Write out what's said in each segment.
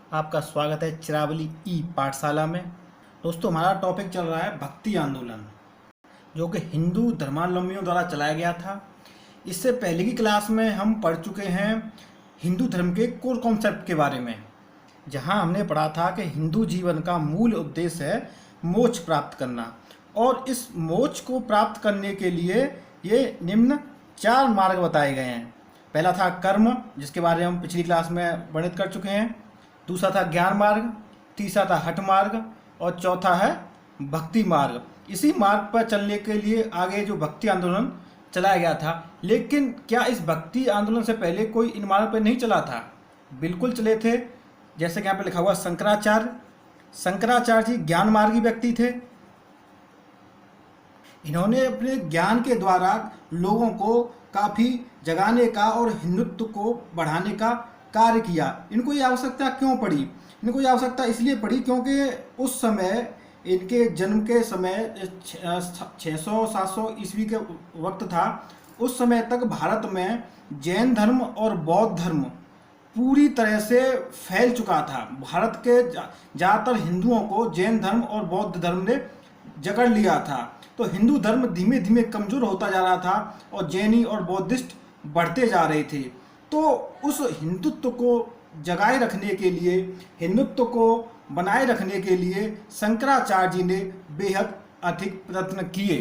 आपका स्वागत है चिरावली ई पाठशाला में। दोस्तों, हमारा टॉपिक चल रहा है भक्ति आंदोलन, जो कि हिंदू धर्मावलंबियों द्वारा चलाया गया था। इससे पहले की क्लास में हम पढ़ चुके हैं हिंदू धर्म के कोर कॉन्सेप्ट के बारे में, जहां हमने पढ़ा था कि हिंदू जीवन का मूल उद्देश्य है मोक्ष प्राप्त करना, और इस मोक्ष को प्राप्त करने के लिए ये निम्न 4 मार्ग बताए गए हैं। पहला था कर्म, जिसके बारे में हम पिछली क्लास में वर्णित कर चुके हैं। दूसरा था ज्ञान मार्ग, तीसरा था हठ मार्ग, और चौथा है भक्ति मार्ग। इसी मार्ग पर चलने के लिए आगे जो भक्ति आंदोलन चलाया गया था, लेकिन क्या इस भक्ति आंदोलन से पहले कोई इन मार्ग पर नहीं चला था? बिल्कुल चले थे। जैसे कि यहाँ पर लिखा हुआ शंकराचार्य। शंकराचार्य जी ज्ञान मार्गी व्यक्ति थे। इन्होंने अपने ज्ञान के द्वारा लोगों को काफ़ी जगाने का और हिंदुत्व को बढ़ाने का कार्य किया। इनको ये आवश्यकता क्यों पड़ी? इनको ये आवश्यकता इसलिए पड़ी क्योंकि उस समय, इनके जन्म के समय 600-700 ईस्वी के वक्त था। उस समय तक भारत में जैन धर्म और बौद्ध धर्म पूरी तरह से फैल चुका था। भारत के ज़्यादातर हिंदुओं को जैन धर्म और बौद्ध धर्म ने जकड़ लिया था। तो हिंदू धर्म धीमे धीमे कमज़ोर होता जा रहा था और जैनी और बौद्धिस्ट बढ़ते जा रहे थे। तो उस हिंदुत्व को जगाए रखने के लिए, हिंदुत्व को बनाए रखने के लिए शंकराचार्य जी ने बेहद अधिक प्रयत्न किए।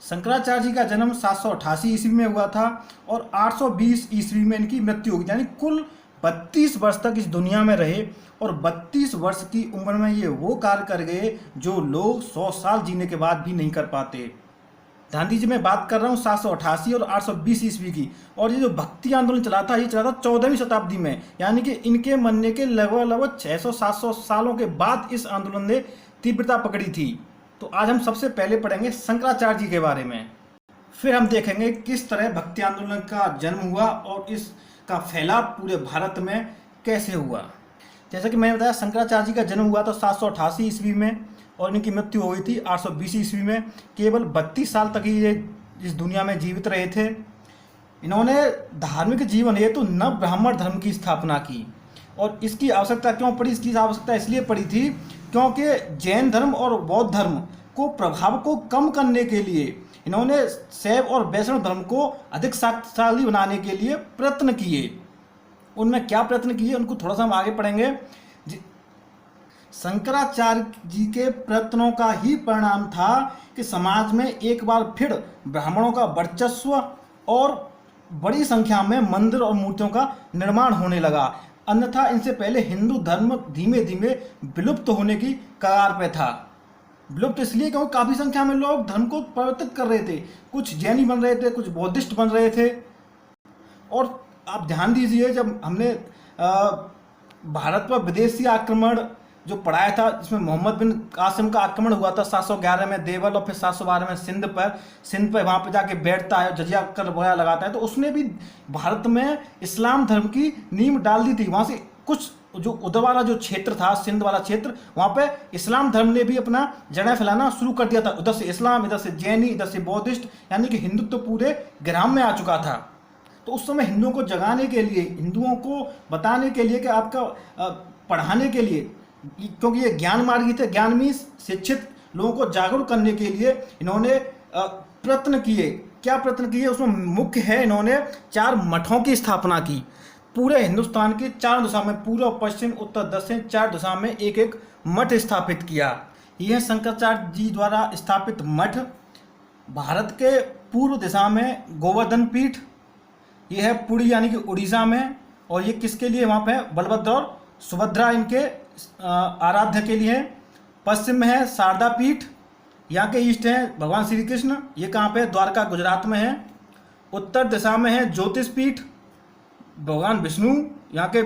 शंकराचार्य जी का जन्म 788 ईस्वी में हुआ था और 820 ईस्वी में इनकी मृत्यु होगी। यानी कुल 32 वर्ष तक इस दुनिया में रहे, और 32 वर्ष की उम्र में ये वो कार्य कर गए जो लोग 100 साल जीने के बाद भी नहीं कर पाते। ध्यान दीजिए, मैं बात कर रहा हूँ 788 और 820 ईस्वी की। और ये जो भक्ति आंदोलन चला था, ये चला था 14वीं शताब्दी में। यानी कि इनके मरने के लगभग 600-700 सालों के बाद इस आंदोलन ने तीव्रता पकड़ी थी। तो आज हम सबसे पहले पढ़ेंगे शंकराचार्य जी के बारे में। फिर हम देखेंगे किस तरह भक्ति आंदोलन का जन्म हुआ और इसका फैलाव पूरे भारत में कैसे हुआ। जैसा कि मैंने बताया, शंकराचार्य जी का जन्म हुआ था 788 ईस्वी में और इनकी मृत्यु हो गई थी 820 ईस्वी में। केवल 32 साल तक ही ये इस दुनिया में जीवित रहे थे। इन्होंने धार्मिक जीवन हेतु नव ब्राह्मण धर्म की स्थापना की। और इसकी आवश्यकता क्यों पड़ी? इसकी आवश्यकता इसलिए पड़ी थी क्योंकि जैन धर्म और बौद्ध धर्म को प्रभाव को कम करने के लिए इन्होंने शैव और वैष्णव धर्म को अधिक शक्तिशाली बनाने के लिए प्रयत्न किए। उनमें क्या प्रयत्न किए, उनको थोड़ा सा हम आगे पढ़ेंगे। शंकराचार्य जी के प्रयत्नों का ही परिणाम था कि समाज में एक बार फिर ब्राह्मणों का वर्चस्व और बड़ी संख्या में मंदिर और मूर्तियों का निर्माण होने लगा। अन्यथा इनसे पहले हिंदू धर्म धीमे धीमे विलुप्त होने की कगार पे था। विलुप्त इसलिए क्योंकि काफ़ी संख्या में लोग धर्म को परिवर्तित कर रहे थे। कुछ जैनी बन रहे थे, कुछ बौद्धिस्ट बन रहे थे। और आप ध्यान दीजिए, जब हमने भारत पर विदेशी आक्रमण जो पढ़ाया था, जिसमें मोहम्मद बिन कासिम का आक्रमण हुआ था 711 में देवल और फिर 712 में सिंध पर वहाँ पर जाके बैठता है, जजिया कर वगैरह लगाता है, तो उसने भी भारत में इस्लाम धर्म की नींव डाल दी थी। वहाँ से कुछ जो उधर वाला जो क्षेत्र था, सिंध वाला क्षेत्र, वहाँ पे इस्लाम धर्म ने भी अपना जड़ें फैलाना शुरू कर दिया था। उधर से इस्लाम, इधर से जैनी, इधर से बौद्धिस्ट, यानी कि हिंदुत्व पूरे ग्राम में आ चुका था। तो उस समय हिंदुओं को जगाने के लिए, हिंदुओं को बताने के लिए कि आपका पढ़ाने के लिए, क्योंकि ये ज्ञान मार्गी थे, ज्ञान में शिक्षित लोगों को जागरूक करने के लिए इन्होंने प्रयत्न किए। क्या प्रयत्न किए? उसमें मुख्य है, इन्होंने 4 मठों की स्थापना की। पूरे हिंदुस्तान के 4 दिशा में, पूर्व, पश्चिम, उत्तर, दक्षिण, 4 दिशा में एक एक मठ स्थापित किया। यह शंकराचार्य जी द्वारा स्थापित मठ भारत के पूर्व दिशा में गोवर्धन पीठ, यह है पुरी यानी कि उड़ीसा में। और ये किसके लिए? वहाँ पे बलभद्र और सुभद्रा इनके आराध्य के लिए। पश्चिम में है शारदा पीठ, यहाँ के ईष्ट हैं भगवान श्री कृष्ण, ये कहाँ पे? द्वारका, गुजरात में है। उत्तर दिशा में है ज्योतिष पीठ, भगवान विष्णु यहाँ के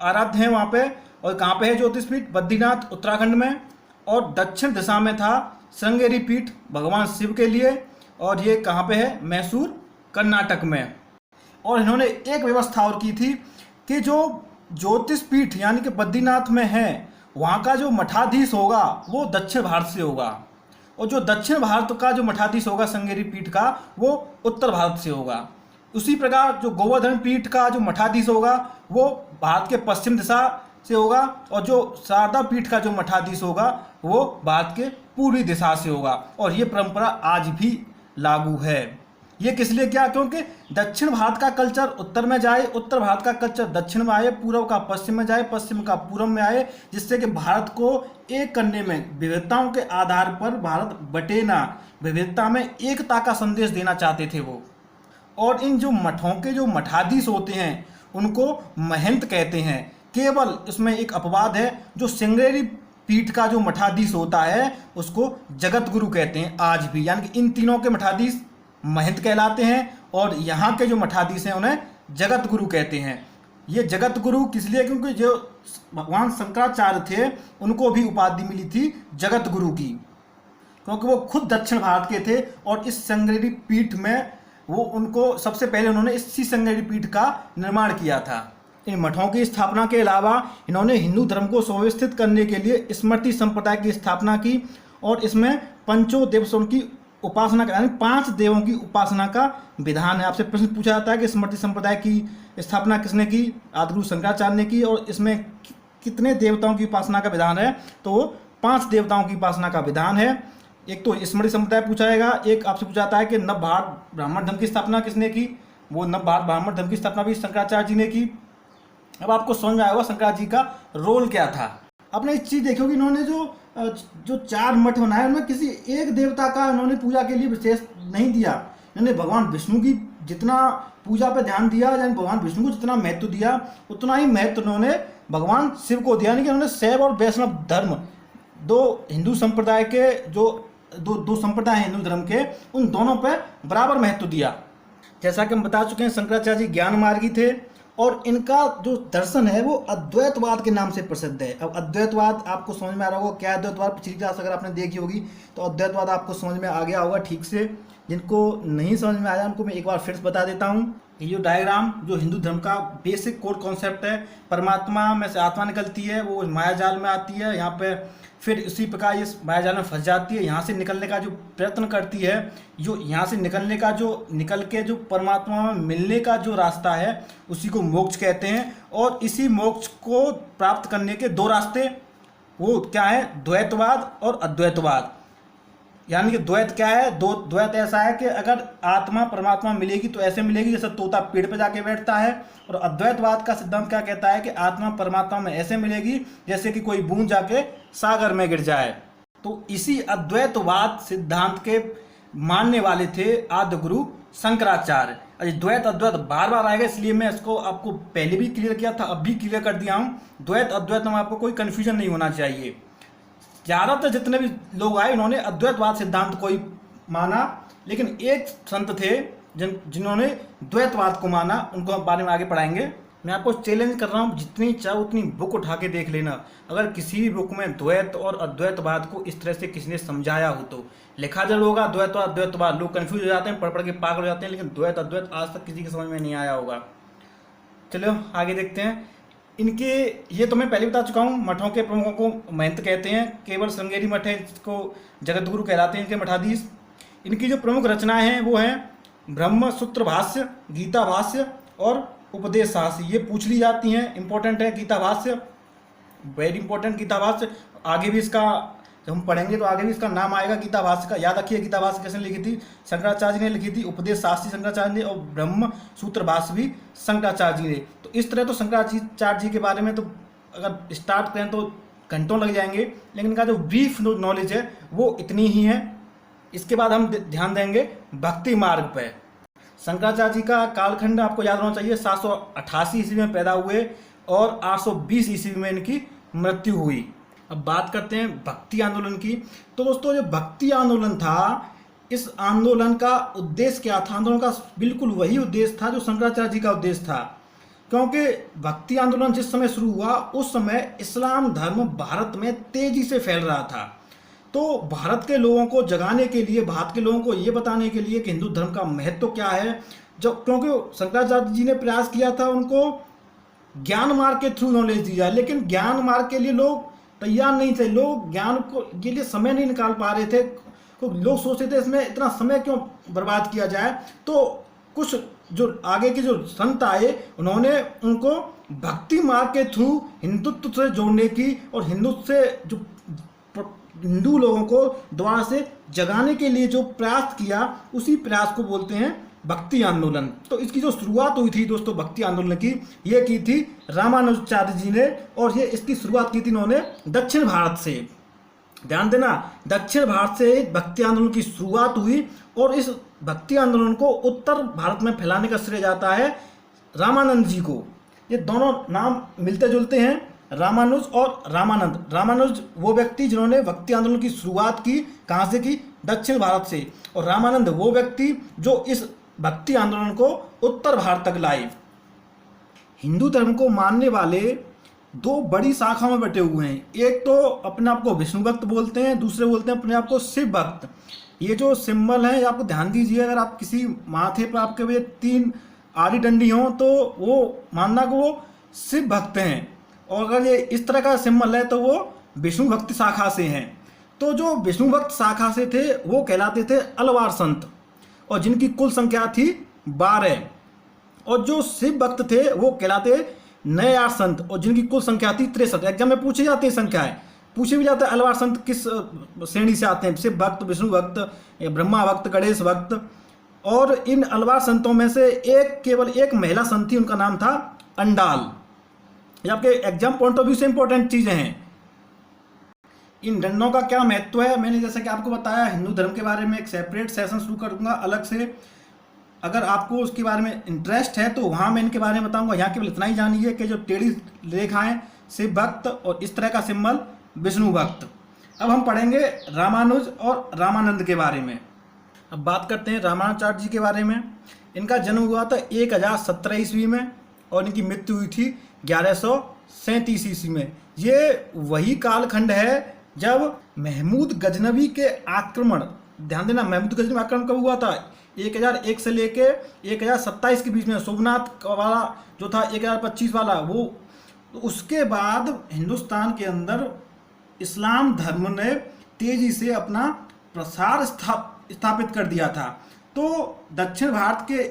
आराध्य हैं वहाँ पे। और कहाँ पे है ज्योतिष पीठ? बद्रीनाथ, उत्तराखंड में। और दक्षिण दिशा में था श्रृंगेरी पीठ, भगवान शिव के लिए, और ये कहाँ पे है? मैसूर, कर्नाटक में। और इन्होंने एक व्यवस्था और की थी कि जो ज्योतिष पीठ यानी कि बद्रीनाथ में है, वहाँ का जो मठाधीश होगा वो दक्षिण भारत से होगा, और जो दक्षिण भारत का जो मठाधीश होगा श्रृंगेरी पीठ का, वो उत्तर भारत से होगा। उसी प्रकार जो गोवर्धन पीठ का जो मठाधीश होगा वो भारत के पश्चिम दिशा से होगा और जो शारदा पीठ का जो मठाधीश होगा वो भारत के पूर्वी दिशा से होगा। और ये परंपरा आज भी लागू है। ये किस लिए क्या, क्योंकि दक्षिण भारत का कल्चर उत्तर में जाए, उत्तर भारत का कल्चर दक्षिण में आए, पूर्व का पश्चिम में जाए, पश्चिम का पूर्व में आए, जिससे कि भारत को एक करने में विविधताओं के आधार पर भारत बटे ना, विविधता में एकता का संदेश देना चाहते थे वो। और इन जो मठों के जो मठाधीश होते हैं उनको महंत कहते हैं। केवल इसमें एक अपवाद है, जो श्रृंगेरी पीठ का जो मठाधीश होता है उसको जगत गुरु कहते हैं आज भी। यानी कि इन तीनों के मठाधीश महंत कहलाते हैं और यहाँ के जो मठाधीश हैं उन्हें जगत गुरु कहते हैं। ये जगत गुरु किस लिए, क्योंकि जो भगवान शंकराचार्य थे उनको भी उपाधि मिली थी जगत गुरु की, क्योंकि वो खुद दक्षिण भारत के थे और इस श्रृंगेरी पीठ में वो उनको सबसे पहले उन्होंने इसी श्रृंगेरी पीठ का निर्माण किया था। इन मठों की स्थापना के अलावा इन्होंने हिंदू धर्म को सुव्यवस्थित करने के लिए स्मृति संप्रदाय की स्थापना की और इसमें पंचो देवसों की उपासना का, यानी 5 देवों की उपासना का विधान है। आपसे प्रश्न पूछा जाता है कि स्मृति संप्रदाय की स्थापना किसने की, आदिगुरु शंकराचार्य ने की, और इसमें कितने देवताओं की उपासना का विधान है, तो वो 5 देवताओं की उपासना का विधान है। एक तो स्मृति संप्रदाय पूछा जाएगा। एक आपसे पूछा जाता है कि नव भारत ब्राह्मण धर्म की स्थापना किसने की, वो नव भारत ब्राह्मण धर्म की स्थापना भी शंकराचार्य जी ने की। अब आपको समझ में आएगा शंकराचार्य जी का रोल क्या था। आपने एक चीज़ देखी होगी, इन्होंने जो 4 मठ बनाए उनमें किसी एक देवता का इन्होंने पूजा के लिए विशेष नहीं दिया। इन्होंने भगवान विष्णु की जितना पूजा पे ध्यान दिया, यानी भगवान विष्णु को जितना महत्व दिया उतना ही महत्व उन्होंने भगवान शिव को दिया। यानी कि उन्होंने शैव और वैष्णव धर्म, 2 हिंदू संप्रदाय के जो दो संप्रदाय हैं हिंदू धर्म के, उन दोनों पे बराबर महत्व दिया। जैसा कि हम बता चुके हैं शंकराचार्य जी ज्ञान मार्गी थे और इनका जो दर्शन है वो अद्वैतवाद के नाम से प्रसिद्ध है। अब अद्वैतवाद आपको समझ में आ रहा होगा क्या है अद्वैतवाद, पिछली क्लास अगर आपने देखी होगी तो अद्वैतवाद आपको समझ में आ गया होगा ठीक से। जिनको नहीं समझ में आया उनको मैं एक बार फिर से बता देता हूँ। ये जो डायग्राम जो हिंदू धर्म का बेसिक कोर कॉन्सेप्ट है, परमात्मा में से आत्मा निकलती है, वो मायाजाल में आती है, यहाँ पे फिर उसी प्रकार ये मायाजाल में फंस जाती है, यहाँ से निकलने का जो प्रयत्न करती है, जो यहाँ से निकलने का जो निकल के जो परमात्मा में मिलने का जो रास्ता है उसी को मोक्ष कहते हैं। और इसी मोक्ष को प्राप्त करने के 2 रास्ते, वो क्या है, द्वैतवाद और अद्वैतवाद। यानी कि द्वैत क्या है, द्वैत ऐसा है कि अगर आत्मा परमात्मा मिलेगी तो ऐसे मिलेगी जैसे तोता पेड़ पर जाके बैठता है, और अद्वैतवाद का सिद्धांत क्या कहता है कि आत्मा परमात्मा में ऐसे मिलेगी जैसे कि कोई बूंद जाके सागर में गिर जाए। तो इसी अद्वैतवाद सिद्धांत के मानने वाले थे आद्य गुरु शंकराचार्य। द्वैत अद्वैत बार बार आएगा, इसलिए मैं इसको आपको पहले भी क्लियर किया था, अब भी क्लियर कर दिया हूँ। द्वैत अद्वैत में आपको कोई कन्फ्यूजन नहीं होना चाहिए। ज़्यादातर जितने भी लोग आए उन्होंने अद्वैतवाद सिद्धांत को ही माना, लेकिन एक संत थे जिन्होंने द्वैतवाद को माना, उनको बारे में आगे पढ़ाएंगे। मैं आपको चैलेंज कर रहा हूँ, जितनी चाहो उतनी बुक उठा के देख लेना। अगर किसी भी बुक में द्वैत और अद्वैतवाद को इस तरह से किसी ने समझाया हो तो लिखा जरूर होगा द्वैतवाद अद्वैतवाद। लोग कन्फ्यूज हो जाते हैं, पढ़ के पागल हो जाते हैं, लेकिन द्वैत अद्वैत आज तक किसी के समझ में नहीं आया होगा। चलो आगे देखते हैं। इनके ये तो मैं पहले बता चुका हूँ, मठों के प्रमुखों को महंत कहते हैं। केवल श्रृंगेरी मठ है, इसको जगत गुरु कहलाते हैं इनके मठाधीश। इनकी जो प्रमुख रचनाएं हैं वो हैं ब्रह्म सूत्र भाष्य, गीता भाष्य और उपदेश शास्त्र। ये पूछ ली जाती हैं, इंपॉर्टेंट है गीता भाष्य, वेरी इंपॉर्टेंट गीता भाष्य। आगे भी इसका जब हम पढ़ेंगे तो आगे भी इसका नाम आएगा गीता भाष्य का। याद रखिए गीता भाष्य किसने लिखी थी, शंकराचार्य जी ने लिखी थी। उपदेश शास्त्री शंकराचार्य ने, और ब्रह्म सूत्र भाष्य भी शंकराचार्य जी ने। तो इस तरह तो शंकराचार्य जी के बारे में तो अगर स्टार्ट करें तो घंटों लग जाएंगे, लेकिन इनका जो ब्रीफ नॉलेज है वो इतनी ही है। इसके बाद हम ध्यान देंगे भक्ति मार्ग पर। शंकराचार्य जी का कालखंड आपको याद होना चाहिए, 788 ईस्वी में पैदा हुए और 820 ईस्वी में इनकी मृत्यु हुई। अब बात करते हैं भक्ति आंदोलन की। तो दोस्तों जो भक्ति आंदोलन था, इस आंदोलन का उद्देश्य क्या था? आंदोलन का बिल्कुल वही उद्देश्य था जो शंकराचार्य जी का उद्देश्य था, क्योंकि भक्ति आंदोलन जिस समय शुरू हुआ उस समय इस्लाम धर्म भारत में तेजी से फैल रहा था। तो भारत के लोगों को जगाने के लिए, भारत के लोगों को ये बताने के लिए कि हिंदू धर्म का महत्व क्या है, जो क्योंकि शंकराचार्य जी ने प्रयास किया था उनको ज्ञान मार्ग के थ्रू नॉलेज दी जाए, लेकिन ज्ञान मार्ग के लिए लोग तैयार नहीं थे। लोग ज्ञान को के लिए समय नहीं निकाल पा रहे थे। तो लोग सोचते थे इसमें इतना समय क्यों बर्बाद किया जाए। तो कुछ जो आगे के जो संत आए उन्होंने उनको भक्ति मार्ग के थ्रू हिंदुत्व से जोड़ने की और हिंदुत्व से जो हिंदू लोगों को दोबारा से जगाने के लिए जो प्रयास किया, उसी प्रयास को बोलते हैं भक्ति आंदोलन। तो इसकी जो शुरुआत हुई थी दोस्तों भक्ति आंदोलन की, ये की थी रामानुजाचार्य जी ने, और ये इसकी शुरुआत की थी इन्होंने दक्षिण भारत से। ध्यान देना, दक्षिण भारत से भक्ति आंदोलन की शुरुआत हुई और इस भक्ति आंदोलन को उत्तर भारत में फैलाने का श्रेय जाता है रामानंद जी को। ये दोनों नाम मिलते जुलते हैं, रामानुज और रामानंद। रामानुज वो व्यक्ति जिन्होंने भक्ति आंदोलन की शुरुआत की, कहाँ से की? दक्षिण भारत से। और रामानंद वो व्यक्ति जो इस भक्ति आंदोलन को उत्तर भारत तक लाए। हिंदू धर्म को मानने वाले दो बड़ी शाखाओं में बटे हुए हैं। एक तो अपने आप को विष्णु भक्त बोलते हैं, दूसरे बोलते हैं अपने आप को शिव भक्त। ये जो सिंबल है, ये आपको ध्यान दीजिए, अगर आप किसी माथे पर आपके वे 3 आड़ी डंडी हों तो वो मानना कि वो शिव भक्त हैं, और अगर ये इस तरह का सिंबल है तो वो विष्णु भक्त शाखा से हैं। तो जो विष्णु भक्त शाखा से थे वो कहलाते थे अलवार संत, और जिनकी कुल संख्या थी 12। और जो शिव भक्त थे वो कहलाते नयार संत, और जिनकी कुल संख्या थी 63। एग्जाम में पूछे जाते हैं संख्याएं, पूछे भी जाते हैं अलवार संत किस श्रेणी से आते हैं, शिव भक्त, विष्णु भक्त, ब्रह्मा भक्त, गणेश भक्त। और इन अलवार संतों में से केवल एक महिला संत थी, उनका नाम था अंडाल। ये आपके एग्जाम पॉइंट ऑफ व्यू से इंपॉर्टेंट चीजें हैं। इन डंडों का क्या महत्व है, मैंने जैसे कि आपको बताया, हिंदू धर्म के बारे में एक सेपरेट सेशन शुरू करूंगा अलग से। अगर आपको उसके बारे में इंटरेस्ट है तो वहाँ मैं इनके बारे में बताऊंगा। यहाँ केवल इतना ही जानिए कि जो टेढ़ी रेखाएं शिव भक्त और इस तरह का सिंबल विष्णु भक्त। अब हम पढ़ेंगे रामानुज और रामानंद के बारे में। अब बात करते हैं रामानुजाचार्य जी के बारे में। इनका जन्म हुआ था 1017 ईस्वी में और इनकी मृत्यु हुई थी 1137 ईस्वी में। ये वही कालखंड है जब महमूद गजनवी के आक्रमण, ध्यान देना, महमूद गजनवी आक्रमण कब हुआ था? 1001 से लेके 1027 के बीच में। सोमनाथ वाला जो था 1025 वाला, वो उसके बाद हिंदुस्तान के अंदर इस्लाम धर्म ने तेजी से अपना प्रसार स्थापित कर दिया था। तो दक्षिण भारत के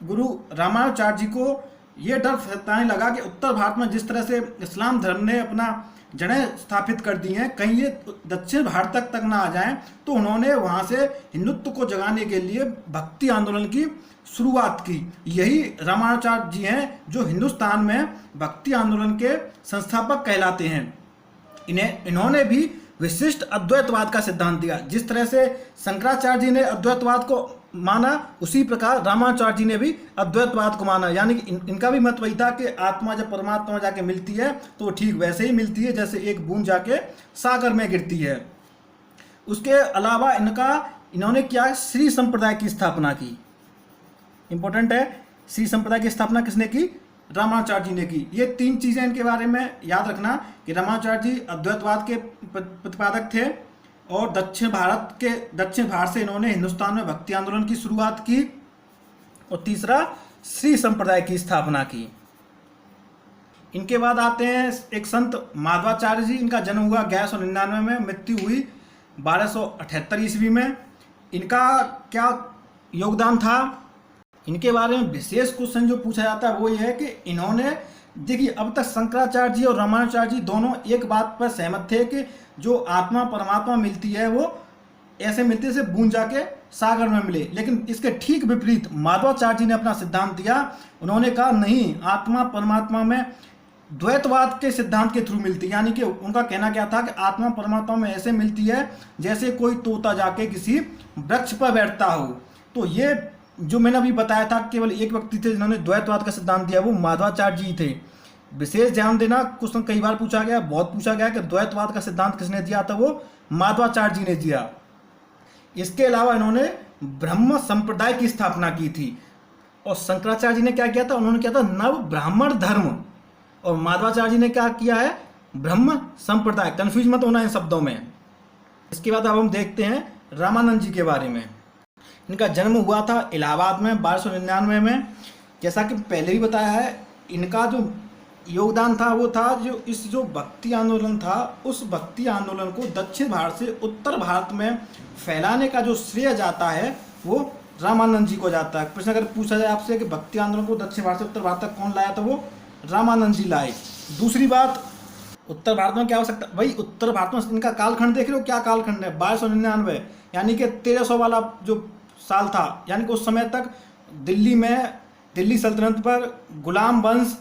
गुरु रामानुजाचार्य जी को ये डर सताने लगा कि उत्तर भारत में जिस तरह से इस्लाम धर्म ने अपना जड़ें स्थापित कर दी हैं, कहीं ये दक्षिण भारत तक ना आ जाएं। तो उन्होंने वहाँ से हिंदुत्व को जगाने के लिए भक्ति आंदोलन की शुरुआत की। यही रामानुजाचार्य जी हैं जो हिंदुस्तान में भक्ति आंदोलन के संस्थापक कहलाते हैं। इन्होंने भी विशिष्ट अद्वैतवाद का सिद्धांत दिया। जिस तरह से शंकराचार्य जी ने अद्वैतवाद को माना, उसी प्रकार रामानुजाचार्य जी ने भी अद्वैतवाद को माना। यानी कि इनका भी मत वही था कि आत्मा जब परमात्मा में जाके मिलती है तो ठीक वैसे ही मिलती है जैसे एक बूंद जाके सागर में गिरती है। उसके अलावा इन्होंने क्या, श्री संप्रदाय की स्थापना की। इंपॉर्टेंट है, श्री संप्रदाय की स्थापना किसने की? रामानुजाचार्य जी ने की। ये 3 चीजें इनके बारे में याद रखना कि रामानुजाचार्य जी अद्वैतवाद के प्रतिपादक थे और दक्षिण भारत से इन्होंने हिंदुस्तान में भक्ति आंदोलन की शुरुआत की, और तीसरा श्री संप्रदाय की स्थापना की। इनके बाद आते हैं एक संत माधवाचार्य जी। इनका जन्म हुआ 1199 में, मृत्यु हुई 1278 ईस्वी में। इनका क्या योगदान था? इनके बारे में विशेष क्वेश्चन जो पूछा जाता है वो ये है कि इन्होंने, देखिए, अब तक शंकराचार्य जी और रामानुजाचार्य जी दोनों एक बात पर सहमत थे कि जो आत्मा परमात्मा मिलती है वो ऐसे मिलती है जैसे बूंद जाके सागर में मिले। लेकिन इसके ठीक विपरीत माधवाचार्य जी ने अपना सिद्धांत दिया। उन्होंने कहा नहीं, आत्मा परमात्मा में द्वैतवाद के सिद्धांत के थ्रू मिलती है। यानी कि उनका कहना क्या था कि आत्मा परमात्मा में ऐसे मिलती है जैसे कोई तोता जाके किसी वृक्ष पर बैठता हो। तो ये जो मैंने अभी बताया था, केवल एक व्यक्ति थे जिन्होंने द्वैतवाद का सिद्धांत दिया, वो माधवाचार्य जी थे। विशेष ध्यान देना, क्वेश्चन कई बार पूछा गया, बहुत पूछा गया कि द्वैतवाद का सिद्धांत किसने दिया था? वो माधवाचार्य जी ने दिया। इसके अलावा इन्होंने ब्रह्म संप्रदाय की स्थापना की थी। और शंकराचार्य जी ने क्या किया था? उन्होंने किया था नव ब्राह्मण धर्म, और माधवाचार्य जी ने क्या किया है? ब्रह्म संप्रदाय। कंफ्यूज मत होना इन शब्दों में। इसके बाद अब हम देखते हैं रामानंद जी के बारे में। इनका जन्म हुआ था इलाहाबाद में 1299 में। जैसा कि पहले भी बताया है, इनका जो योगदान था वो था जो भक्ति आंदोलन था, उस भक्ति आंदोलन को दक्षिण भारत से उत्तर भारत में फैलाने का जो श्रेय जाता है वो रामानंद जी को जाता है। प्रश्न अगर पूछा जाए आपसे कि भक्ति आंदोलन को दक्षिण भारत से उत्तर भारत तक कौन लाया, तो वो रामानंद जी लाए। दूसरी बात, उत्तर भारत में क्या हो सकता है भाई, उत्तर भारत में इनका कालखंड देख रहे हो, क्या कालखंड है, 1299, यानी कि 1300 वाला जो साल था, यानी कि उस समय तक दिल्ली में, दिल्ली सल्तनत पर गुलाम वंश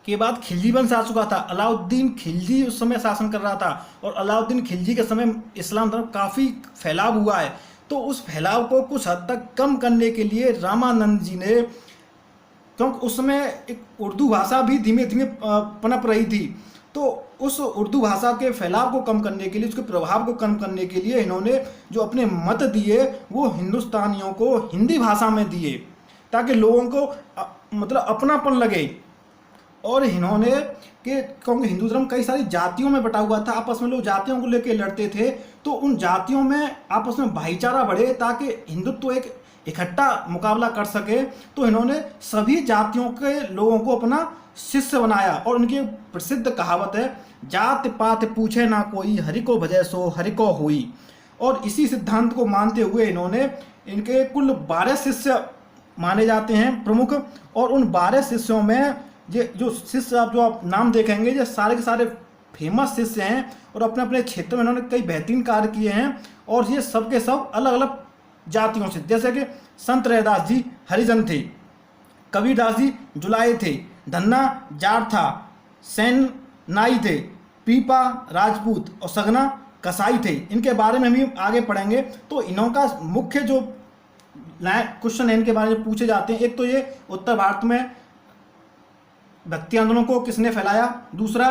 के बाद खिलजी वंश आ चुका था। अलाउद्दीन खिलजी उस समय शासन कर रहा था, और अलाउद्दीन खिलजी के समय इस्लाम धर्म काफ़ी फैलाव हुआ है। तो उस फैलाव को कुछ हद तक कम करने के लिए रामानंद जी ने, क्योंकि उस समय एक उर्दू भाषा भी धीमे धीमे पनप रही थी, तो उस उर्दू भाषा के फैलाव को कम करने के लिए, उसके प्रभाव को कम करने के लिए इन्होंने जो अपने मत दिए वो हिंदुस्तानियों को हिंदी भाषा में दिए, ताकि लोगों को मतलब अपनापन लगे। और इन्होंने कि क्योंकि हिंदू धर्म कई सारी जातियों में बटा हुआ था, आपस में लोग जातियों को लेकर लड़ते थे, तो उन जातियों में आपस में भाईचारा बढ़े, ताकि हिंदुत्व एक इकट्ठा मुकाबला कर सके। तो इन्होंने सभी जातियों के लोगों को अपना शिष्य बनाया। और उनकी प्रसिद्ध कहावत है, जात पात पूछे ना कोई, हरि को भजै सो हरि को होई। और इसी सिद्धांत को मानते हुए इन्होंने, इनके कुल 12 शिष्य माने जाते हैं प्रमुख, और उन 12 शिष्यों में ये जो शिष्य आप जो आप नाम देखेंगे, ये सारे के सारे फेमस शिष्य हैं, और अपने अपने क्षेत्र में इन्होंने कई बेहतरीन कार्य किए हैं। और ये सब के सब अलग अलग जातियों से, जैसे कि संत रैदास जी हरिजन थे, कबीरदास जी जुलाहे थे, धन्ना जाट था, सैन नाई थे, पीपा राजपूत और सगना कसाई थे। इनके बारे में हम भी आगे पढ़ेंगे। तो इन्हों का मुख्य जो क्वेश्चन है इनके बारे में पूछे जाते हैं, एक तो ये उत्तर भारत में भक्ति आंदोलन को किसने फैलाया, दूसरा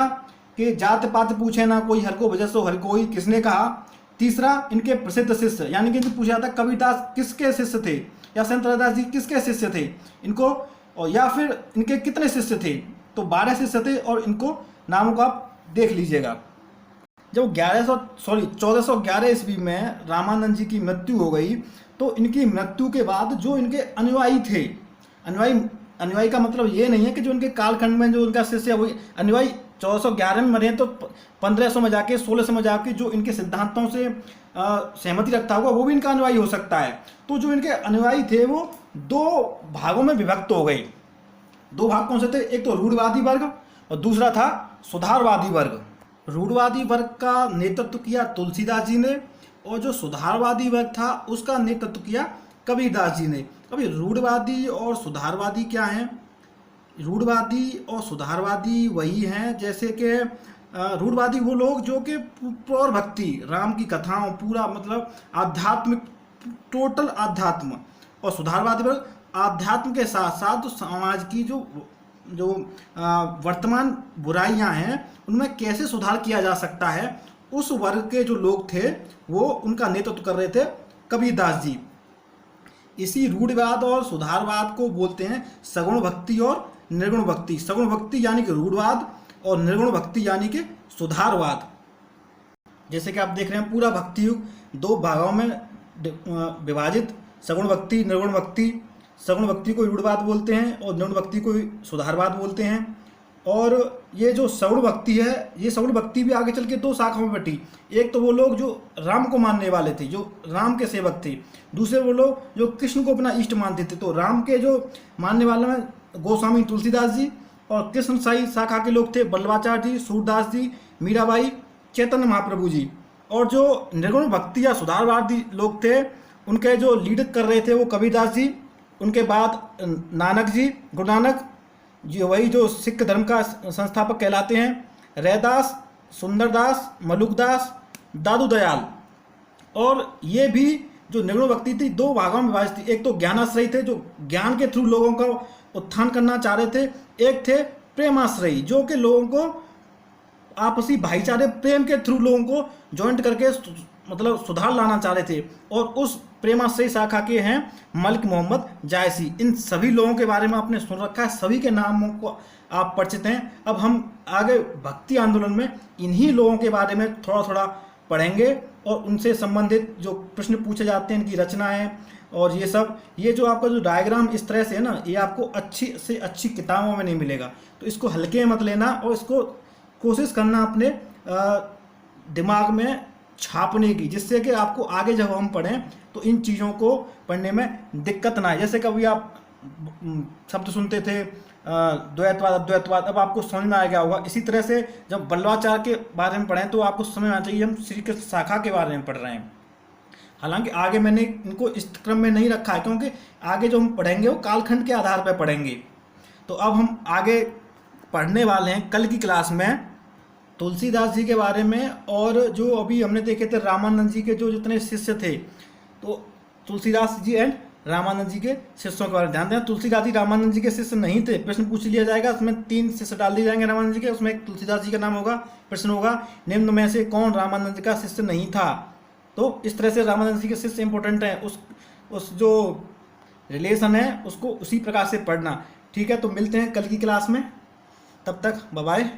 कि जात पात पूछे ना कोई, हर को भजै सो हर कोई किसने कहा, तीसरा इनके प्रसिद्ध शिष्य, यानी कि पूछा जाता है कबीरदास किसके शिष्य थे, या संत रैदास जी किसके शिष्य थे इनको, और या फिर इनके कितने शिष्य थे। तो 12 शिष्य थे, और इनको नामों को आप देख लीजिएगा। जब 1411 ईस्वी में रामानंद जी की मृत्यु हो गई, तो इनकी मृत्यु के बाद जो इनके अनुयायी थे, अनुयायी का मतलब ये नहीं है कि जो उनके कालखंड में जो उनका शिष्य वही अनुयायी, 1411 में मरे, तो 1500 में जाके 1600 में जाके जो इनके सिद्धांतों से सहमति रखता होगा वो भी इनका अनुयायी हो सकता है। तो जो इनके अनुयायी थे वो 2 भागों में विभक्त हो गए। 2 भाग कौन से थे, एक तो रूढ़वादी वर्ग और दूसरा था सुधारवादी वर्ग। रूढ़वादी वर्ग का नेतृत्व किया तुलसीदास जी ने, और जो सुधारवादी वर्ग था उसका नेतृत्व किया कबीरदास जी ने। अभी रूढ़वादी और सुधारवादी क्या हैं, रूढ़वादी और सुधारवादी वही हैं जैसे कि रूढ़वादी वो लोग जो कि प्योर भक्ति, राम की कथाओं, पूरा मतलब आध्यात्मिक, टोटल आध्यात्म, और सुधारवादी वर्ग आध्यात्म के साथ साथ समाज की जो वर्तमान बुराइयां हैं उनमें कैसे सुधार किया जा सकता है, उस वर्ग के जो लोग थे वो उनका नेतृत्व कर रहे थे कबीरदास जी। इसी रूढ़वाद और सुधारवाद को बोलते हैं सगुण भक्ति और निर्गुण भक्ति। सगुण भक्ति यानी कि रूढ़वाद, और निर्गुण भक्ति यानी कि सुधारवाद। जैसे कि आप देख रहे हैं पूरा भक्ति युग 2 भागों में विभाजित, सगुण भक्ति, निर्गुण भक्ति। सगुण भक्ति को रूढ़वाद बोलते हैं और निर्गुण भक्ति को सुधारवाद बोलते हैं। और ये जो सगुण भक्ति है, ये सगुण भक्ति भी आगे चल के 2 शाखाओं में बटी। एक तो वो लोग जो राम को मानने वाले थे, जो राम के सेवक थे, दूसरे वो लोग जो कृष्ण को अपना इष्ट मानते थे। तो राम के जो मानने वाले में गोस्वामी तुलसीदास जी, और कृष्ण साई शाखा के लोग थे बल्लभाचार्य जी, सूरदास जी, मीराबाई, चैतन्य महाप्रभु जी। और जो निर्गुण भक्ति या सुधारवादी लोग थे उनके जो लीड कर रहे थे वो कबीरदास जी, उनके बाद नानक जी, गुरु नानक जी, वही जो सिख धर्म का संस्थापक कहलाते हैं, रैदास, सुंदरदास, मलुकदास, दादू दयाल। और ये भी जो निर्गुण भक्ति थी 2 भागों में विभाजित थी। एक तो ज्ञानाश्रयी थे जो ज्ञान के थ्रू लोगों का उत्थान करना चाह रहे थे, एक थे प्रेमाश्रयी जो कि लोगों को आपसी भाईचारे, प्रेम के थ्रू लोगों को ज्वाइंट करके मतलब सुधार लाना चाह रहे थे। और उस प्रेमाश्रयी शाखा के हैं मलिक मोहम्मद जायसी। इन सभी लोगों के बारे में आपने सुन रखा है, सभी के नामों को आप परिचित हैं। अब हम आगे भक्ति आंदोलन में इन्हीं लोगों के बारे में थोड़ा थोड़ा पढ़ेंगे, और उनसे संबंधित जो प्रश्न पूछे जाते हैं, इनकी रचनाएं और ये सब। ये जो आपका जो डायग्राम इस तरह से है ना, ये आपको अच्छी से अच्छी किताबों में नहीं मिलेगा, तो इसको हल्के मत लेना, और इसको कोशिश करना अपने दिमाग में छापने की, जिससे कि आपको आगे जब हम पढ़ें तो इन चीज़ों को पढ़ने में दिक्कत ना आए। जैसे कभी आप शब्द सुनते थे द्वैतवाद अद्वैतवाद, अब आपको समझ में आ गया होगा। इसी तरह से जब बल्लवाचार्य के बारे में पढ़ें तो आपको समझ में आना चाहिए हम श्री कृष्ण शाखा के बारे में पढ़ रहे हैं। हालांकि आगे मैंने इनको इस क्रम में नहीं रखा है, क्योंकि आगे जो हम पढ़ेंगे वो कालखंड के आधार पर पढ़ेंगे। तो अब हम आगे पढ़ने वाले हैं कल की क्लास में तुलसीदास जी के बारे में, और जो अभी हमने देखे थे रामानंद जी के जो जितने शिष्य थे, तो तुलसीदास जी एंड रामानंद जी के शिष्यों के बारे में ध्यान दें। तुलसीदास जी रामानंद जी के शिष्य नहीं थे, प्रश्न पूछ लिया जाएगा, उसमें 3 शिष्य डाल दिए जाएंगे रामानंद जी के, उसमें एक तुलसीदास जी का नाम होगा। प्रश्न होगा निम्न में से कौन रामानंद जी का शिष्य नहीं था। तो इस तरह से रामानंद जी के शिष्य इंपॉर्टेंट हैं, उस जो रिलेशन है उसको उसी प्रकार से पढ़ना। ठीक है, तो मिलते हैं कल की क्लास में, तब तक बाय बाय।